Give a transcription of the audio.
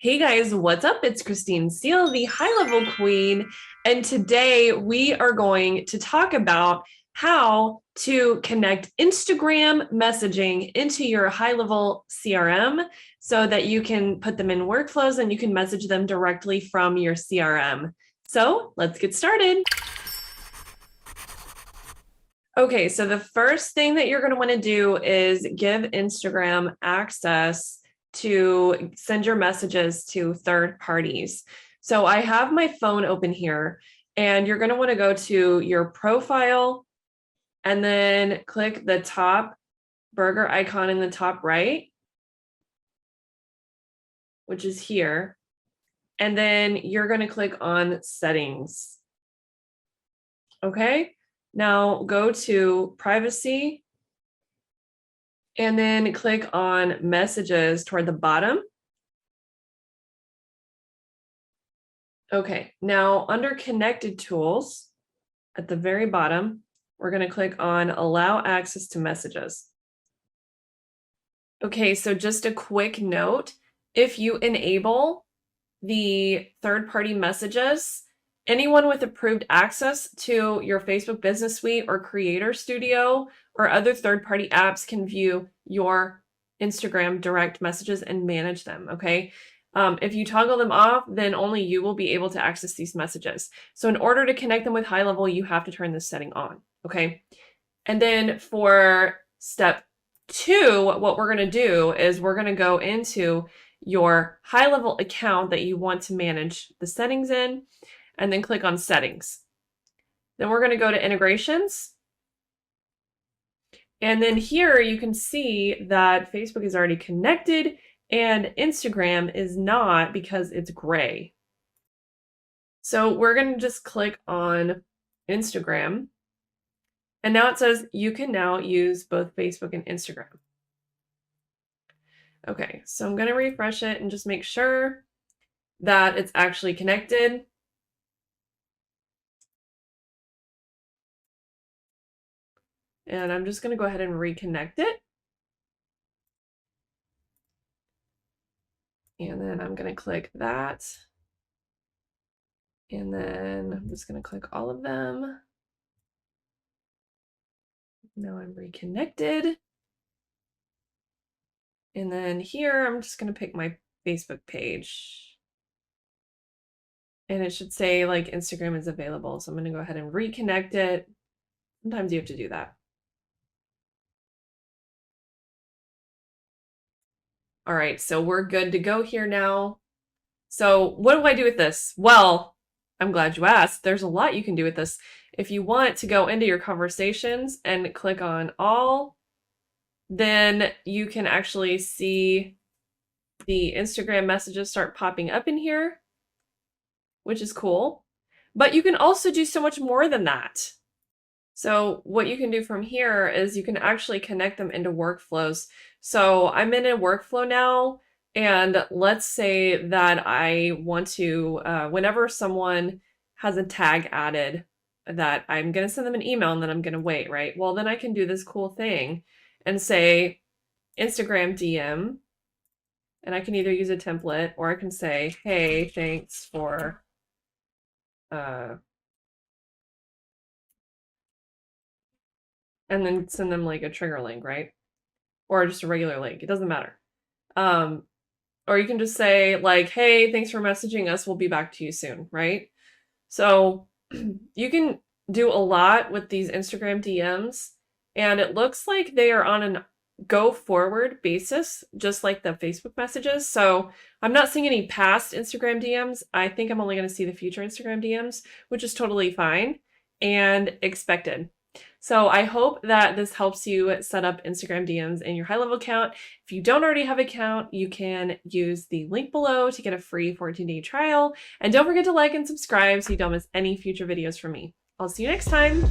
Hey guys, what's up? It's Christine Steele, the high level queen. And today we are going to talk about how to connect Instagram messaging into your high level CRM so that you can put them in workflows and you can message them directly from your CRM. So let's get started. Okay, so the first thing that you're going to want to do is give Instagram access to send your messages to third parties. So I have my phone open here, and you're going to want to go to your profile and then click the top burger icon in the top right, which is here. And then you're going to click on settings. Okay, now go to privacy and then click on messages toward the bottom. Okay, now under connected tools at the very bottom, we're going to click on allow access to messages. Okay, so just a quick note, if you enable the third-party messages, anyone with approved access to your Facebook Business Suite or Creator Studio or other third-party apps can view your Instagram direct messages and manage them, okay? If you toggle them off, then only you will be able to access these messages. So in order to connect them with high level, you have to turn this setting on, okay? And then for step 2, what we're gonna do is we're gonna go into your high level account that you want to manage the settings in, and then click on settings. Then we're going to go to integrations. And then here you can see that Facebook is already connected and Instagram is not because it's gray. So we're going to just click on Instagram. And now it says you can now use both Facebook and Instagram. Okay, so I'm going to refresh it and just make sure that it's actually connected. And I'm just going to go ahead and reconnect it. And then I'm going to click that. And then I'm just going to click all of them. Now I'm reconnected. And then here, I'm just going to pick my Facebook page. And it should say like Instagram is available. So I'm going to go ahead and reconnect it. Sometimes you have to do that. All right, so we're good to go here now. So what do I do with this? Well, I'm glad you asked. There's a lot you can do with this. If you want to go into your conversations and click on all, then you can actually see the Instagram messages start popping up in here, which is cool. But you can also do so much more than that. So what you can do from here is you can actually connect them into workflows. So I'm in a workflow now, and let's say that I want to, whenever someone has a tag added, that I'm going to send them an email and then I'm going to wait, right? Well, then I can do this cool thing and say Instagram DM, and I can either use a template or I can say, hey, thanks for and then send them like a trigger link, right? Or just a regular link. It doesn't matter. Or you can just say like, hey, thanks for messaging us. We'll be back to you soon, right? So you can do a lot with these Instagram DMs, and it looks like they are on an go forward basis, just like the Facebook messages. So I'm not seeing any past Instagram DMs. I think I'm only going to see the future Instagram DMs, which is totally fine and expected. So I hope that this helps you set up Instagram DMs in your high level account. If you don't already have an account, you can use the link below to get a free 14-day trial. And don't forget to like and subscribe so you don't miss any future videos from me. I'll see you next time.